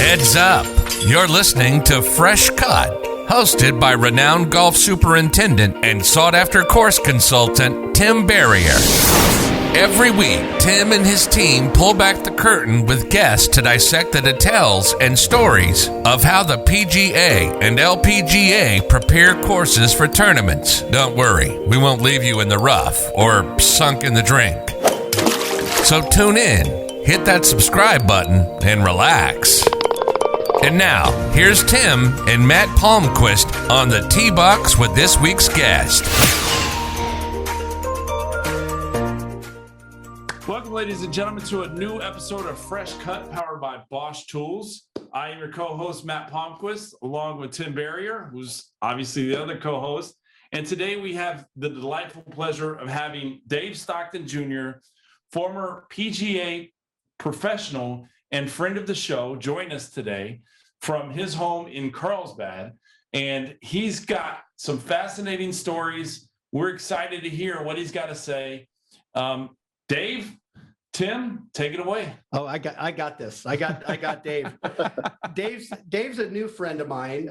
Heads up, you're listening to Fresh Cut, hosted by renowned golf superintendent and sought-after course consultant, Tim Barrier. Every week, Tim and his team pull back the curtain with guests to dissect the details and stories of how the PGA and LPGA prepare courses for tournaments. Don't worry, we won't leave you in the rough or sunk in the drink. So tune in, hit that subscribe button, and relax. And now, here's Tim and Matt Palmquist on the Tee Box with this week's guest. Welcome, ladies and gentlemen, to a new episode of Fresh Cut, powered by Bosch Tools. I am your co-host, Matt Palmquist, along with Tim Barrier, who's obviously the other co-host. And today we have the delightful pleasure of having Dave Stockton Jr., former PGA professional and friend of the show, join us today from his home in Carlsbad. And he's got some fascinating stories. We're excited to hear what he's got to say. Dave, Tim, take it away. Oh, I got this. I got Dave. Dave's a new friend of mine.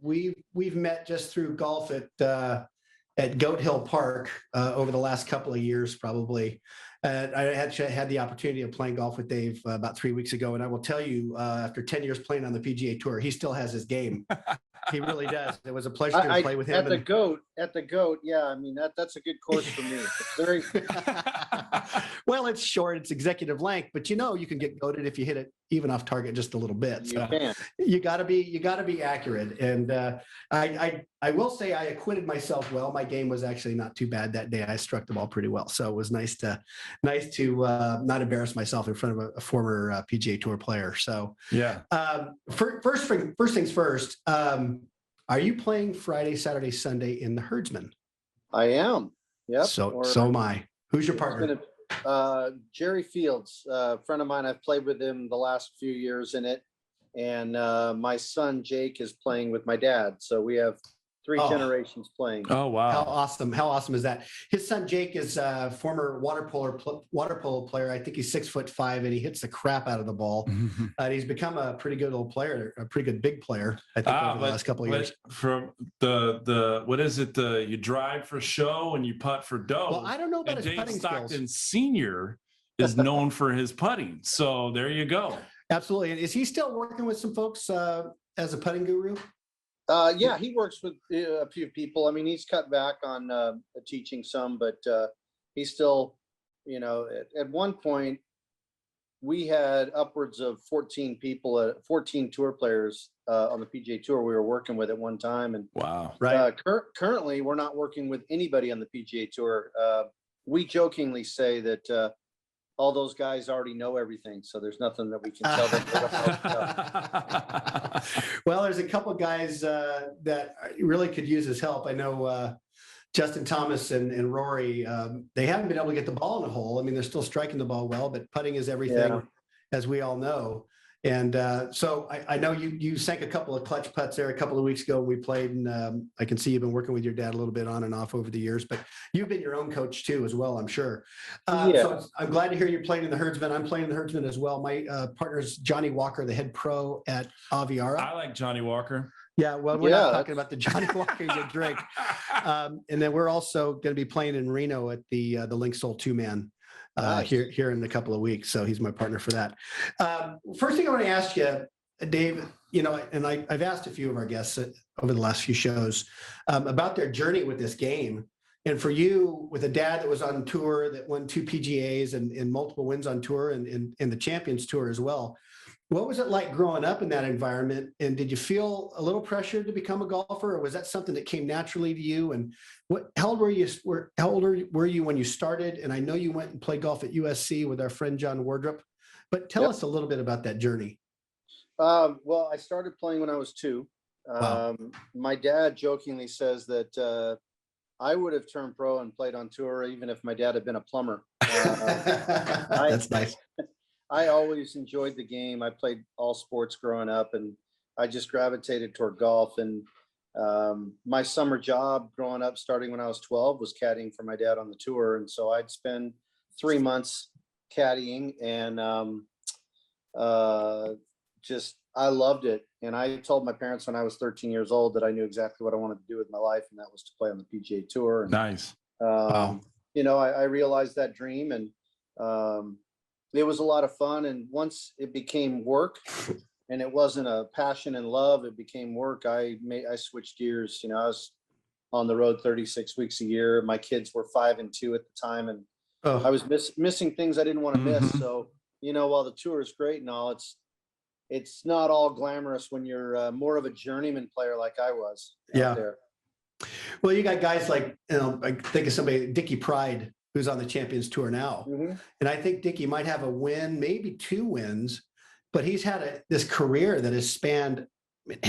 We've met just through golf at Goat Hill Park over the last couple of years, probably. I actually had the opportunity of playing golf with Dave about 3 weeks ago, and I will tell you, after 10 years playing on the PGA Tour, he still has his game. He really does. It was a pleasure to play with him. At the Goat, yeah. I mean, that's a good course for me. It's very well, it's short, it's executive length, but you can get goated if you hit it even off target just a little bit. So you can. You gotta be accurate. And I will say I acquitted myself well. My game was actually not too bad that day. I struck the ball pretty well. So it was nice to not embarrass myself in front of a former PGA Tour player. So yeah. First things first. Are you playing Friday, Saturday, Sunday in the Herdsman? I am. Yep. So am I. Who's your partner? Jerry Fields, a friend of mine. I've played with him the last few years in it. And my son, Jake, is playing with my dad. So we have three generations playing. Oh, wow. How awesome is that? His son, Jake, is a former water polo player. I think he's 6'5", and he hits the crap out of the ball. He's become a pretty good little player, a pretty good big player, I think, over the last couple of years. From the what is it? You drive for show and you putt for dough. Well, I don't know about his Dave putting Stockton skills. Sr. is known for his putting. So there you go. Absolutely. And is he still working with some folks as a putting guru? Yeah, he works with a few people. I mean, he's cut back on teaching some, but he's still, at one point we had upwards of 14 people, 14 tour players on the PGA Tour we were working with at one time. And wow, right. Currently, we're not working with anybody on the PGA Tour. We jokingly say that all those guys already know everything, so there's nothing that we can tell them. They don't know. Well, there's a couple of guys that really could use his help. I know Justin Thomas and Rory, they haven't been able to get the ball in the hole. I mean, they're still striking the ball well, but putting is everything, as we all know. And so I know you sank a couple of clutch putts there a couple of weeks ago. We played, and I can see you've been working with your dad a little bit on and off over the years, but you've been your own coach too, as well, I'm sure. So I'm glad to hear you're playing in the Herdsman. I'm playing in the Herdsman as well. My partner's Johnny Walker, the head pro at Aviara. I like Johnny Walker. Yeah, well, we're not talking about the Johnny Walker you drink. And then we're also going to be playing in Reno at the Link Soul 2-man. Nice. Here in a couple of weeks. So he's my partner for that. First thing I want to ask you, Dave, and I've asked a few of our guests over the last few shows about their journey with this game. And for you, with a dad that was on tour, that won 2 PGAs and multiple wins on tour and the Champions Tour as well, what was it like growing up in that environment? And did you feel a little pressure to become a golfer, or was that something that came naturally to you? And how old were you when you started? And I know you went and played golf at USC with our friend John Wardrop, but tell us a little bit about that journey. Well, I started playing when I was 2. Wow. My dad jokingly says that I would have turned pro and played on tour even if my dad had been a plumber. That's nice. I always enjoyed the game. I played all sports growing up, and I just gravitated toward golf. And my summer job growing up, starting when I was 12, was caddying for my dad on the tour. And so I'd spend 3 months caddying, and I loved it. And I told my parents when I was 13 years old that I knew exactly what I wanted to do with my life, and that was to play on the PGA Tour. And, Nice. Wow. I realized that dream, and it was a lot of fun. And once it became work, and it wasn't a passion and love, it became work. I switched gears. I was on the road 36 weeks a year. My kids were 5 and 2 at the time, and I was missing things I didn't want to miss. So, while the tour is great and all, it's not all glamorous when you're more of a journeyman player like I was out there. Well, you got guys like, I think of somebody, Dickie Pride, who's on the Champions Tour now. And I think Dickie might have a win, maybe 2 wins, but he's had this career that has spanned,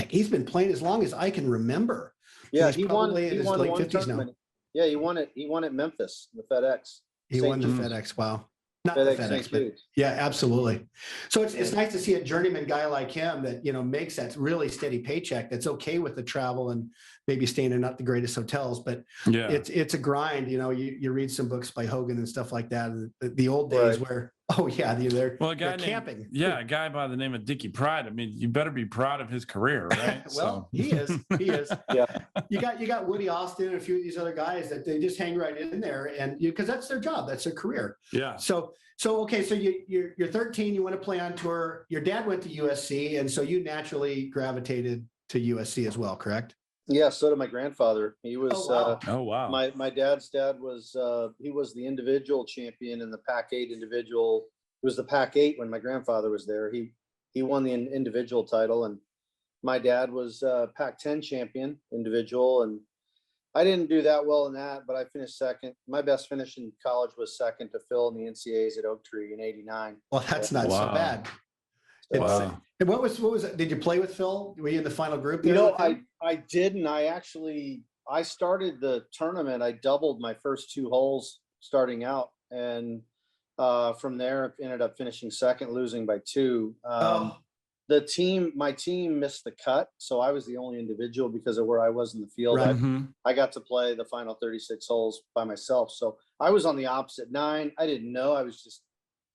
he's been playing as long as I can remember. Yeah, he's probably in his late 50s now. Yeah, he won at Memphis, the FedEx. He won the FedEx. Wow. Not the FedEx, but yeah, absolutely. So it's nice to see a journeyman guy like him that, makes that really steady paycheck, that's okay with the travel and maybe staying in not the greatest hotels, but it's a grind. You read some books by Hogan and stuff like that. And the old days where, they're camping. A guy by the name of Dickie Pride. I mean, you better be proud of his career, right? Well, he is. Yeah. You got Woody Austin and a few of these other guys that they just hang right in there, and because that's their job, that's their career. Yeah. So okay, so you're 13, you want to play on tour. Your dad went to USC, and so you naturally gravitated to USC as well, correct? Yeah, so did my grandfather. He was oh wow. My dad's dad was he was the individual champion in the Pac-8 individual. It was the Pac-8 when my grandfather was there. He won the individual title, and my dad was Pac-10 champion individual, and I didn't do that well in that, but I finished second. My best finish in college was second to Phil in the NCAAs at Oak Tree in '89. Well, that's not so bad. Wow. And what was it? Did you play with Phil? Were you in the final group? I didn't. I started the tournament. I doubled my first 2 holes starting out, and from there ended up finishing second, losing by 2. My team missed the cut, so I was the only individual because of where I was in the field. Right. I got to play the final 36 holes by myself, so I was on the opposite 9. I didn't know. I was just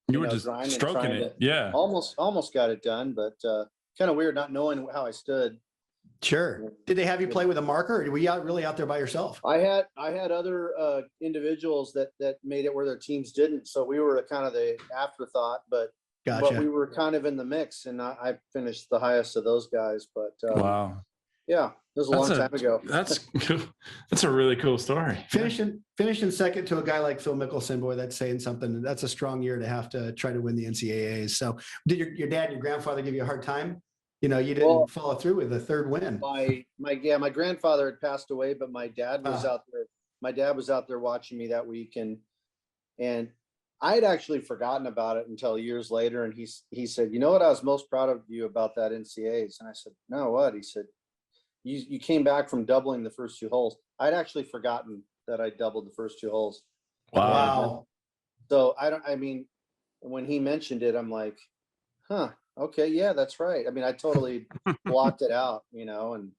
you were just stroking it. Yeah, almost got it done, but kind of weird not knowing how I stood. Sure. Did they have you play with a marker, or were you really out there by yourself? I had other individuals that made it where their teams didn't, so we were kind of the afterthought, but we were kind of in the mix, and I finished the highest of those guys. But wow, yeah, it was a long time ago. That's cool. That's a really cool story. Finishing second to a guy like Phil Mickelson, boy, that's saying something. That's a strong year to have to try to win the NCAAs. So, did your dad and your grandfather give you a hard time? You didn't follow through with the 3rd win. My grandfather had passed away, but my dad was out there. My dad was out there watching me that week, and I had actually forgotten about it until years later. And he said, "You know what I was most proud of you about that NCAAs?" And I said, "No, what?" He said, you came back from doubling the first 2 holes. I'd actually forgotten that I doubled the first 2 holes. Wow. So when he mentioned it, I'm like, huh, okay, yeah, that's right. I mean, I totally blocked it out, and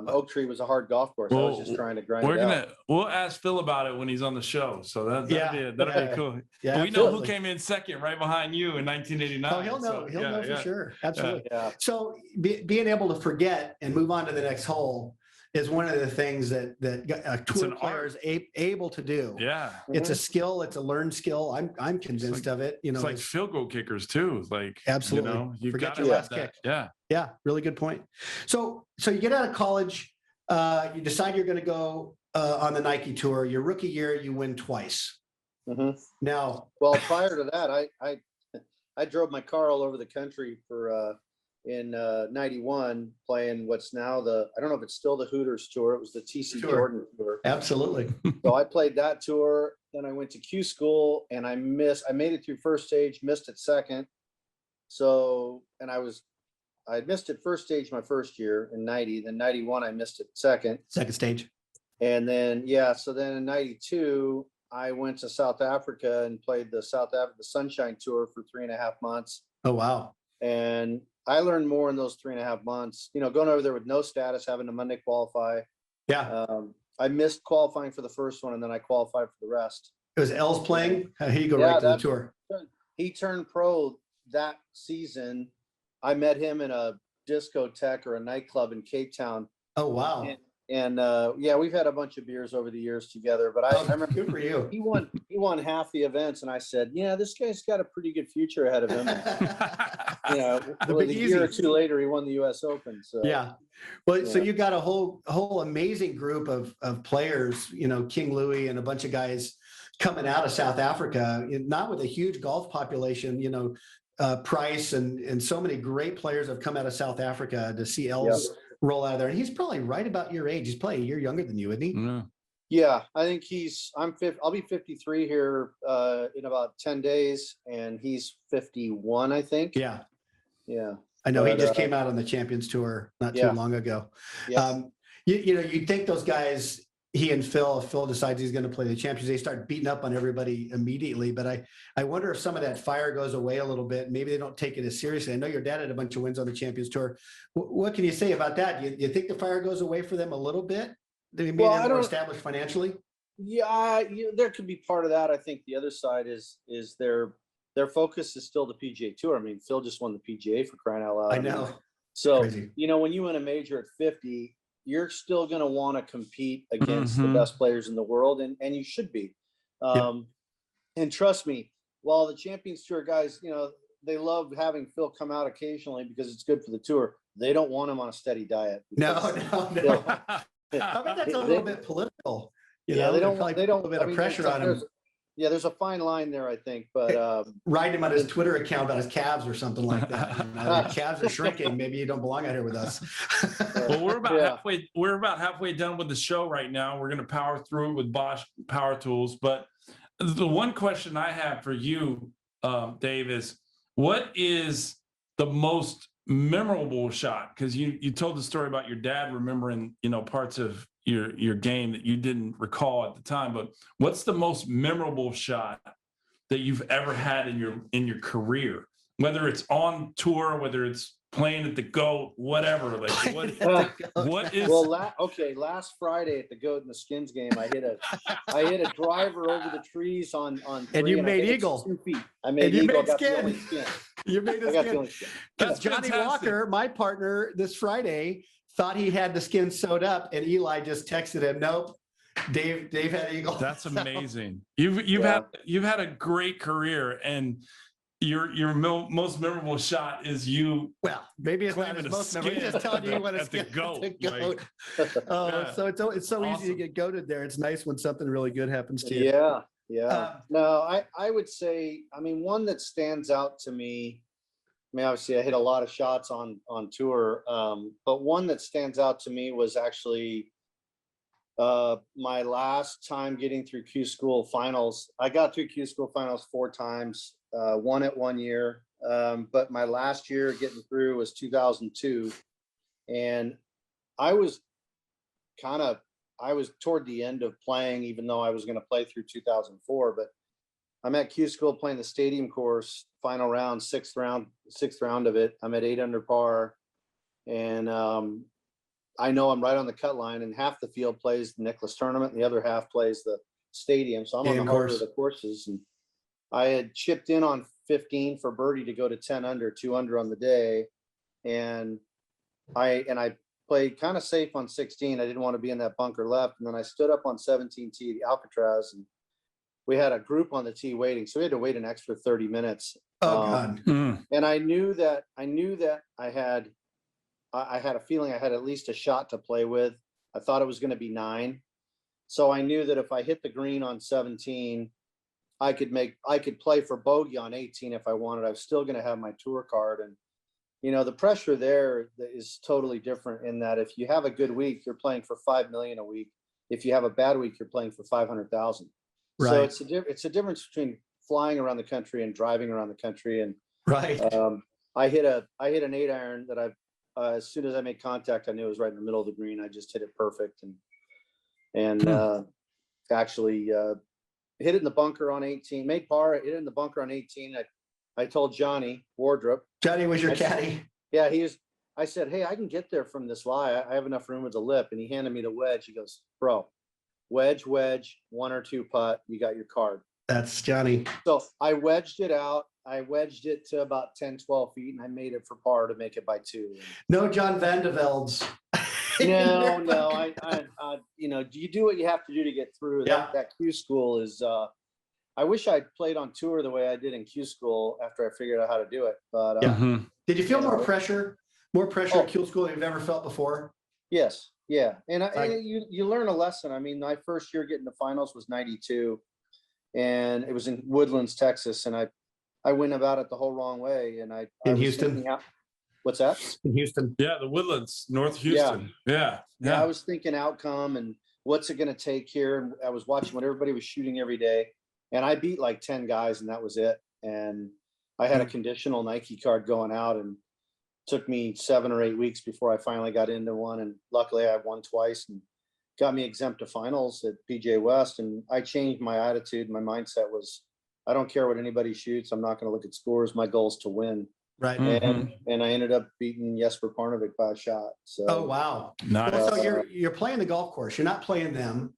Oak Tree was a hard golf course. I was just trying to grind it out. We'll ask Phil about it when he's on the show. So that'd be cool. Yeah, we know who came in second right behind you in 1989. Oh, he'll know. He'll know for sure. Absolutely. Yeah. So being able to forget and move on to the next hole is one of the things that a tour player is able to do. Yeah. It's a skill. It's a learned skill. I'm convinced of it. It's like field goal kickers too. Like, absolutely. You've forget got your last kick. Yeah. Yeah. Really good point. So you get out of college, you decide you're going to go on the Nike tour. Your rookie year, you win twice. Now, well, prior to that, I drove my car all over the country for in 91 playing what's now I don't know if it's still the Hooters tour. It was the TC Jordan tour. Absolutely. So I played that tour. Then I went to Q school, and I made it through first stage, missed it second. So, and I missed it first stage my first year in 90, then 91, I missed it second stage. And then, so then in 92, I went to South Africa and played the Sunshine Tour for 3.5 months. Oh, wow. And I learned more in those 3.5 months, going over there with no status, having to Monday qualify. Yeah. I missed qualifying for the first one, and then I qualified for the rest. It was Els playing? He go right to the tour. He turned pro that season, I met him in a discotheque or a nightclub in Cape Town. Oh, wow. And yeah, we've had a bunch of beers over the years together, but I remember good for you. he won half the events, and I said, yeah, this guy's got a pretty good future ahead of him. You know, a year or two later, he won the U.S. Open. So yeah, well, yeah. So you got a whole amazing group of players, you know, King Louis and a bunch of guys coming out of South Africa, not with a huge golf population, you know, Price and so many great players have come out of South Africa to see Els roll out of there. And he's probably right about your age. He's probably a year younger than you, isn't he? Mm-hmm. Yeah, I think I'll be 53 here in about 10 days, and he's 51, I think. Yeah. Yeah. I know he just came out on the Champions Tour not too long ago. Yeah. You know, you'd think those guys, he and Phil, if Phil decides he's going to play the Champions, they start beating up on everybody immediately. But I wonder if some of that fire goes away a little bit. Maybe they don't take it as seriously. I know your dad had a bunch of wins on the Champions Tour. What can you say about that? You think the fire goes away for them a little bit? They mean they're more established financially? Yeah, there could be part of that. I think the other side is their focus is still the PGA Tour. I mean, Phil just won the PGA, for crying out loud. I know. So, crazy. You know, when you win a major at 50, you're still going to want to compete against the best players in the world, and you should be. And trust me, while the Champions Tour guys, you know, they love having Phil come out occasionally because it's good for the tour. They don't want him on a steady diet. No. I bet that's a little bit political. You know, they don't a little bit of pressure on him. There's a fine line there, I think, but write him on his Twitter account about his calves or something like that. You know, calves are shrinking. Maybe you don't belong out here with us. Well, we're about halfway. We're about halfway done with the show right now. We're going to power through with Bosch Power Tools. But the one question I have for you, Dave, is what is the most memorable shot? Because you told the story about your dad remembering, you know, parts of your game that you didn't recall at the time, but what's the most memorable shot that you've ever had in your career, whether it's on tour, whether it's playing at the GOAT, whatever? Like what is last Friday at the GOAT and the Skins game, I hit a driver over the trees on 3, and you made eagle. 2 feet. I made eagle. Got the only skin. You made a skin. That's Johnny fantastic. Walker, my partner this Friday, thought he had the skin sewed up, and Eli just texted him, nope, Dave had eagle. That's amazing. You've had a great career, and your most memorable shot is you. Well, maybe it's not his most memorable. He's just telling you what it's the GOAT. So it's so awesome. Easy to get goated there. It's nice when something really good happens to you. Yeah. No, I would say, I mean, one that stands out to me. I mean, obviously, I hit a lot of shots on tour, but one that stands out to me was actually my last time getting through Q School finals. I got through Q School finals 4 times, won it 1 year, but my last year getting through was 2002, and I was toward the end of playing, even though I was going to play through 2004, but I'm at Q School playing the stadium course, final round, sixth round of it. I'm at 8 under par, and I know I'm right on the cut line, and half the field plays the Nicklaus tournament, and the other half plays the stadium. So I'm on the harder of the courses, and I had chipped in on 15 for birdie to go to 10 under, 2 under on the day, and I played kind of safe on 16. I didn't want to be in that bunker left, and then I stood up on 17 tee, the Alcatraz, and we had a group on the tee waiting, so we had to wait an extra 30 minutes. God. And I knew that I had a feeling I had at least a shot to play with. I thought it was going to be 9. So I knew that if I hit the green on 17, I could play for bogey on 18 if I wanted. I was still going to have my tour card. And, you know, the pressure there is totally different in that if you have a good week, you're playing for 5 million a week. If you have a bad week, you're playing for 500,000. Right. So it's a difference between flying around the country and driving around the country. And right. I hit an 8-iron that as soon as I made contact, I knew it was right in the middle of the green. I just hit it perfect and actually hit it in the bunker on 18, made par, hit it in the bunker on 18. I told Johnny Wardrop. Johnny was your caddy. Yeah, I said, hey, I can get there from this lie. I have enough room with the lip. And he handed me the wedge. He goes, bro, wedge, 1 or 2 putt, you got your card. That's Johnny. So I wedged it out. I wedged it to about 10, 12 feet, and I made it for par to make it by 2. No John Van de Velde's. No, you do what you have to do to get through. Yeah. That Q school is, I wish I'd played on tour the way I did in Q school after I figured out how to do it. But Did you feel more pressure Oh. at Q school than you've ever felt before? yes, yeah. And you learn a lesson. I mean, my first year getting to finals was 92, and it was in Woodlands, Texas. And I went about it the whole wrong way. And I was Houston? thinking what's that? In Houston. Yeah, the Woodlands, North Houston. Yeah. I was thinking outcome and what's it going to take here. And I was watching what everybody was shooting every day. And I beat like 10 guys, and that was it. And I had a conditional Nike card going out, and took me 7 or 8 weeks before I finally got into one. And luckily I won twice and got me exempt to finals at PGA West. And I changed my attitude. My mindset was, I don't care what anybody shoots. I'm not going to look at scores. My goal is to win. Right. And I ended up beating Jesper Parnevik by a shot. So, Oh, wow. Nice. Well, so you're playing the golf course. You're not playing them,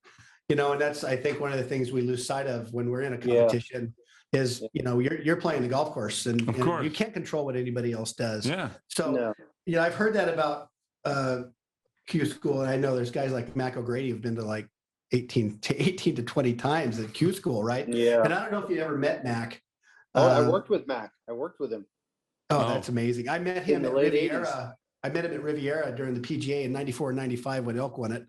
and that's, I think, one of the things we lose sight of when we're in a competition is, you're playing the golf course, and you can't control what anybody else does. Yeah. So, I've heard that about Q school. And I know there's guys like Mac O'Grady who've been to like 18 to 20 times at Q school. Right. Yeah. And I don't know if you ever met Mac. I worked with Mac. I worked with him. Oh, that's amazing. I met him at late Riviera. 80s. I met him at Riviera during the PGA in 94 and 95 when Elk won it.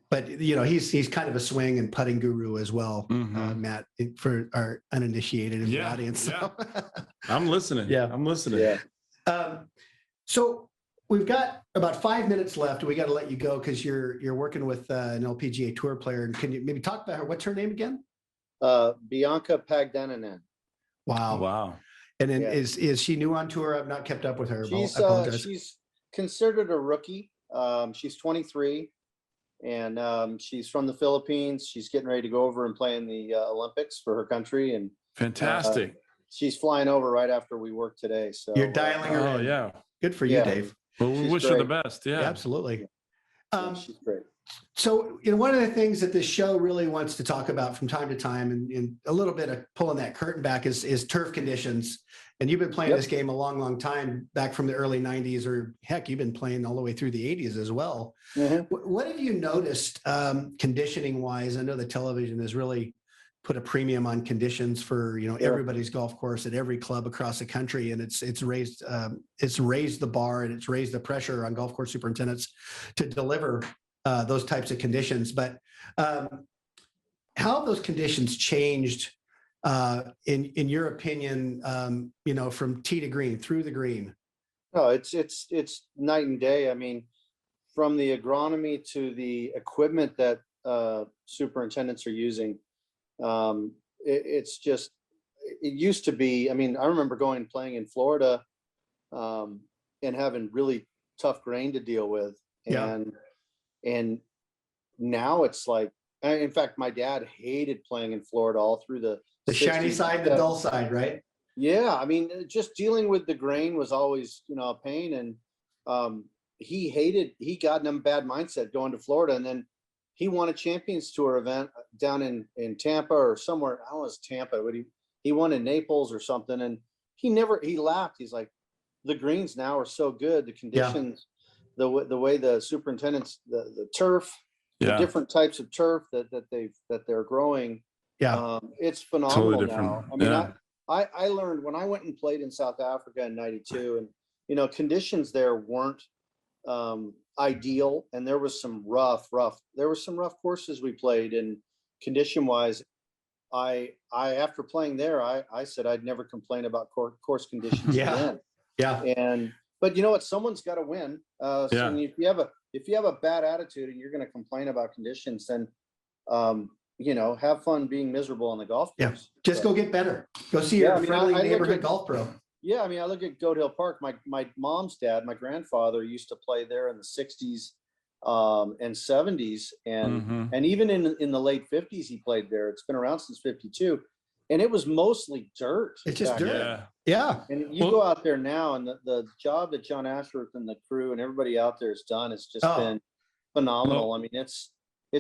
But he's kind of a swing and putting guru as well, Matt, for our uninitiated in the audience. Yeah. I'm listening. Yeah. I'm listening. Yeah. So we've got about 5 minutes left. We got to let you go because you're working with an LPGA Tour player. And can you maybe talk about her? What's her name again? Bianca Pagdaninen. Wow. And then is she new on tour? I've not kept up with her. She's considered a rookie. She's 23, and she's from the Philippines. She's getting ready to go over and play in the Olympics for her country. And fantastic. She's flying over right after we work today. So you're dialing her. Oh, in. yeah. Good for you, Dave. Well, we wish her the best. Yeah, absolutely. She's great. So, one of the things that this show really wants to talk about from time to time, and a little bit of pulling that curtain back, is turf conditions. And you've been playing this game a long, long time, back from the early 90s, or heck, you've been playing all the way through the 80s as well. What have you noticed conditioning wise? I know the television has really put a premium on conditions for everybody's golf course at every club across the country, and it's raised the bar, and it's raised the pressure on golf course superintendents to deliver those types of conditions. But how have those conditions changed in your opinion, from tee to green, through the green? No, it's night and day. I mean, from the agronomy to the equipment that superintendents are using, it used to be, I mean, I remember going and playing in Florida and having really tough grain to deal with. And now it's like, in fact, my dad hated playing in Florida all through the shiny side, the dull side, right? Yeah. I mean, just dealing with the grain was always, a pain. And he got in a bad mindset going to Florida. And then he won a Champions Tour event down in Tampa or somewhere. I don't know, it was Tampa, but he won in Naples or something. And he laughed. He's like, the greens now are so good. The conditions, the way the superintendents, the turf, the different types of turf that they're growing. It's phenomenal totally now. I mean, I learned when I went and played in South Africa in 92, and, conditions there weren't ideal. And there was some rough courses we played, and condition wise, I after playing there, I said I'd never complain about course conditions again. But you know what? Someone's got to win. So if you have a bad attitude and you're going to complain about conditions, then have fun being miserable on the golf course. Just go get better. Go see your friendly neighborhood golf pro. Yeah, I mean, I look at Goat Hill Park. My mom's dad, my grandfather, used to play there in the 60s and 70s, and even in the late 50s he played there. It's been around since 52. And it was mostly dirt. It's just dirt. And you go out there now, and the job that John Ashworth and the crew and everybody out there has done has just been phenomenal. I mean, it's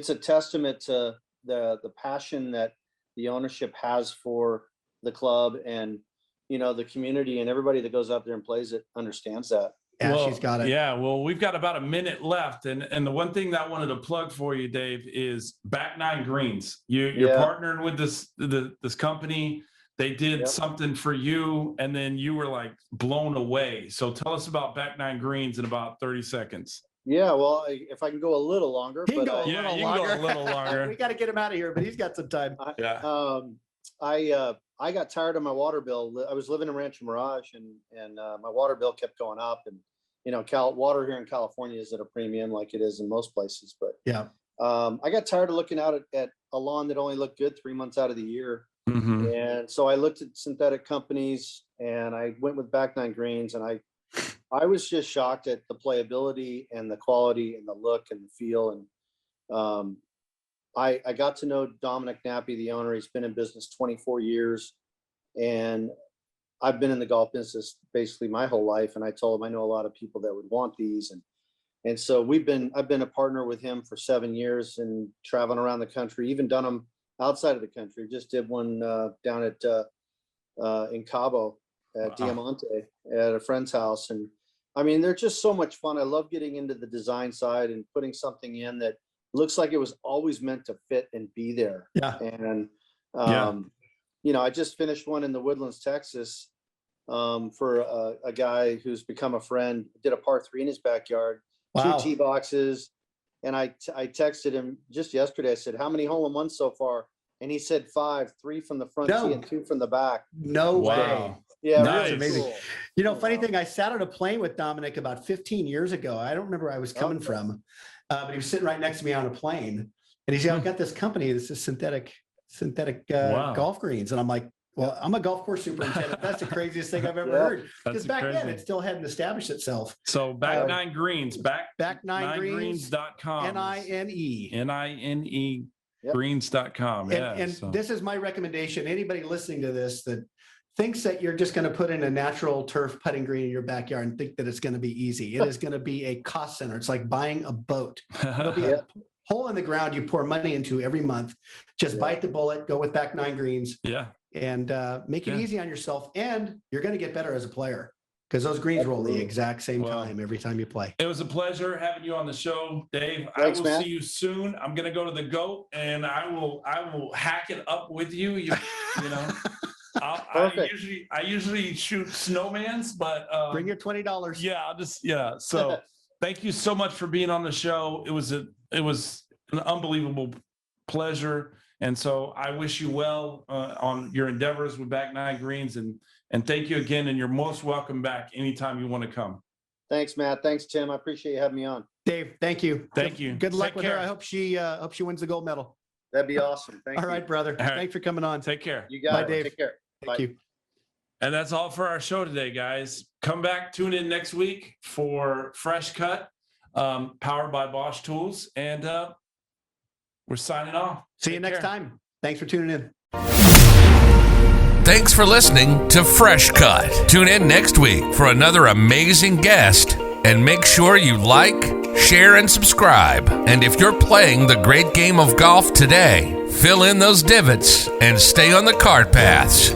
a testament to the passion that the ownership has for the club, and the community and everybody that goes out there and plays it understands that. Yeah, Well, she's got it. Yeah, well, we've got about a minute left, and the one thing that I wanted to plug for you, Dave, is Back Nine Greens. You're partnering with this company. They did something for you, and then you were like blown away. So tell us about Back Nine Greens in about 30 seconds. Yeah, well, if I can go a little longer, He can go a little longer. Go a little longer. We got to get him out of here, but he's got some time. I got tired of my water bill. I was living in Rancho Mirage, and my water bill kept going up. And water here in California is at a premium, like it is in most places. But I got tired of looking out at a lawn that only looked good 3 months out of the year. Mm-hmm. And so I looked at synthetic companies, and I went with Back Nine Greens, and I was just shocked at the playability and the quality and the look and the feel. And I got to know Dominic Nappy, the owner. He's been in business 24 years, and I've been in the golf business basically my whole life. And I told him I know a lot of people that would want these, and so I've been a partner with him for 7 years and traveling around the country, even done them outside of the country. Just did one down at in Cabo at Diamante at a friend's house, and I mean they're just so much fun. I love getting into the design side and putting something in that looks like it was always meant to fit and be there. Yeah. And I just finished one in the Woodlands, Texas, for a guy who's become a friend. Did a par 3 in his backyard, 2 tee boxes, and I texted him just yesterday. I said, "How many hole-in-ones so far?" And he said 5, 3 from the front tee and 2 from the back. No way. Yeah, nice. really Amazing. cool. Funny thing, I sat on a plane with Dominic about 15 years ago. I don't remember where I was coming from, but he was sitting right next to me on a plane, and he said, "I've got this company. This is synthetic golf greens," and I'm like, "Well, I'm a golf course superintendent. That's the craziest thing I've ever heard." Because back then it still hadn't established itself. So Back Nine Greens, Back Nine greens.com. NINE greens.com. And this is my recommendation. Anybody listening to this that thinks that you're just going to put in a natural turf putting green in your backyard and think that it's going to be easy. It is going to be a cost center. It's like buying a boat. It'll be a hole in the ground you pour money into every month. Just bite the bullet, go with Back Nine Greens. Yeah. And make it easy on yourself. And you're going to get better as a player because those greens roll the exact same time every time you play. It was a pleasure having you on the show, Dave. Thanks, I will man. see you soon. I'm going to go to the GOAT, and I will hack it up with you. You know. I usually shoot snowmans, but bring your $20. Yeah, So thank you so much for being on the show. It was an unbelievable pleasure, and so I wish you well on your endeavors with Back Nine Greens, and thank you again. And you're most welcome back anytime you want to come. Thanks, Matt. Thanks, Tim. I appreciate you having me on. Dave, thank you. Thank you. Good luck Take with care. her. I hope she wins the gold medal. That'd be awesome. Thank you. All right, brother. All right. Thanks for coming on. Take care. You got Bye, it. Dave. Take care. Thank you. And that's all for our show today, guys. Come back, tune in next week for Fresh Cut, powered by Bosch Tools. And we're signing off. See you next time. Thanks for tuning in. Thanks for listening to Fresh Cut. Tune in next week for another amazing guest. And make sure you like, share, and subscribe. And if you're playing the great game of golf today, fill in those divots and stay on the cart paths.